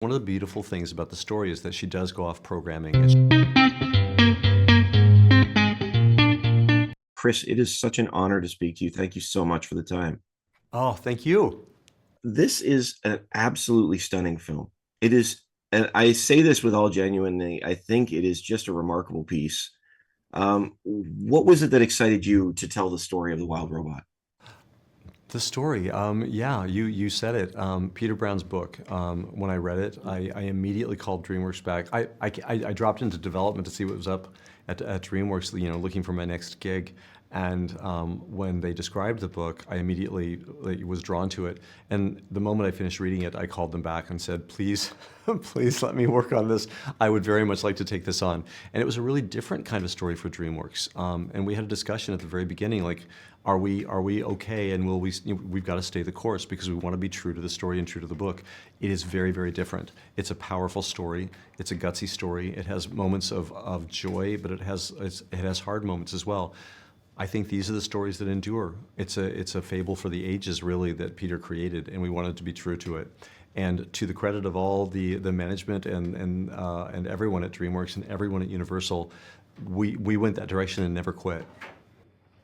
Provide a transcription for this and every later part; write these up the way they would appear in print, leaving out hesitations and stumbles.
One of the beautiful things about the story is that she does go off programming. And Chris, it is such an honor to speak to you. Thank you so much for the time. oh, thank you. This is an absolutely stunning film. It is, and I say this with all genuinely, I think it is just a remarkable piece. What was it that excited you to tell the story of the wild robot? The story, yeah, you said it. Peter Brown's book. When I read it, I immediately called DreamWorks back. I dropped into development to see what was up at DreamWorks, looking for my next gig. And when they described the book, I immediately was drawn to it. And the moment I finished reading it, I called them back and said, "Please, please let me work on this. I would very much like to take this on." And it was a really different kind of story for DreamWorks. And we had a discussion at the very beginning, like, are we okay? And will we? We've got to stay the course because we want to be true to the story and true to the book. It is very, very different. It's a powerful story. It's a gutsy story. It has moments of joy, but it has hard moments as well. I think these are the stories that endure. It's a fable for the ages, really, that Peter created, and we wanted to be true to it. And to the credit of all the management and everyone at DreamWorks and everyone at Universal, we went that direction and never quit.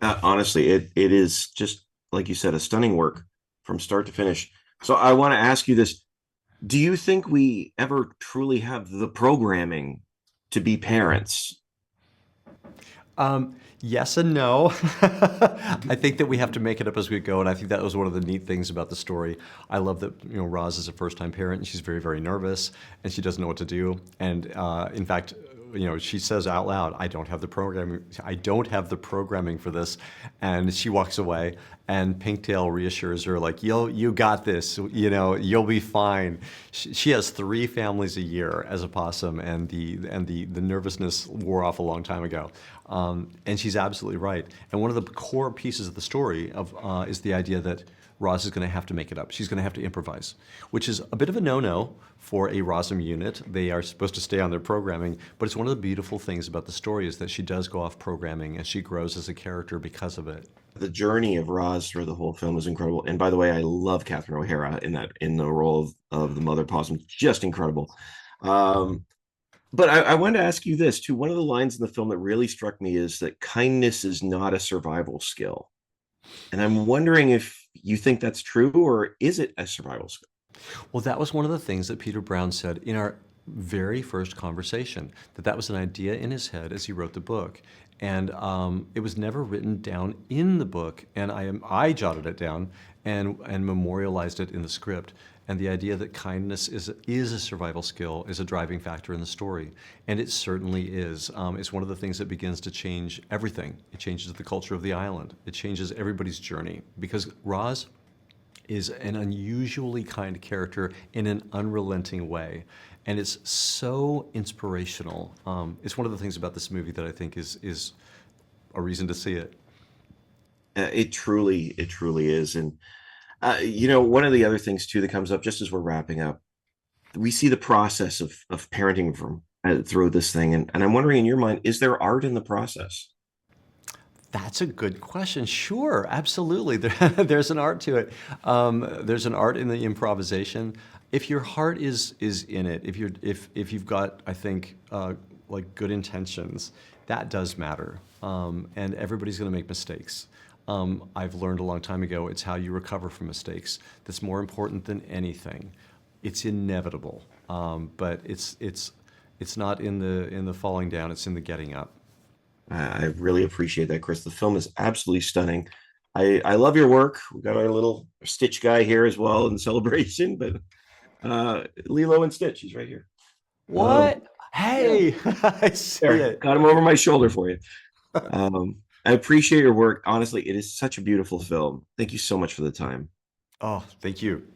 Honestly, it is just like you said, a stunning work from start to finish. So I want to ask you this: do you think we ever truly have the programming to be parents? Yes and no. I think that we have to make it up as we go, and I think that was one of the neat things about the story. I love that Roz is a first-time parent, and she's very, very nervous, and she doesn't know what to do. And in fact, she says out loud, "I don't have the programming. I don't have the programming for this," and she walks away. And Pinktail reassures her, like, you got this. You'll be fine." She has 3 families a year as a possum, and the nervousness wore off a long time ago. And she's absolutely right. And one of the core pieces of the story is the idea that Roz is going to have to make it up. She's going to have to improvise, which is a bit of a no-no for a Rozim unit. They are supposed to stay on their programming, but it's one of the beautiful things about the story is that she does go off programming and she grows as a character because of it. The journey of Roz through the whole film is incredible. And by the way, I love Catherine O'Hara in the role of the mother possum. Just incredible. Um, but I wanted to ask you this too. One of the lines in the film that really struck me is that kindness is not a survival skill. And I'm wondering if you think that's true or is it a survival skill? Well, that was one of the things that Peter Brown said in our very first conversation, that was an idea in his head as he wrote the book. And it was never written down in the book, and I jotted it down and memorialized it in the script. And the idea that kindness is a survival skill is a driving factor in the story, and it certainly is. It's one of the things that begins to change everything. It changes the culture of the island. It changes everybody's journey because Roz is an unusually kind character in an unrelenting way. And it's so inspirational. It's one of the things about this movie that I think is a reason to see it. It truly is. And one of the other things too that comes up just as we're wrapping up, we see the process of parenting from through this thing, and I'm wondering, in your mind, is there art in the process? That's a good question. Sure, absolutely. There's an art to it. There's an art in the improvisation. If your heart is in it, if you've got, I think, like good intentions, that does matter. And everybody's going to make mistakes. I've learned a long time ago it's how you recover from mistakes that's more important than anything. It's inevitable, but it's not in the falling down. It's in the getting up. I really appreciate that, Chris. The film is absolutely stunning. I love your work. We got our little Stitch guy here as well in celebration, but Lilo and Stitch, he's right here. Um, What? yeah, Hey, I see there, it. got him over my shoulder for you. I appreciate your work. Honestly, it is such a beautiful film. Thank you so much for the time. Oh, thank you.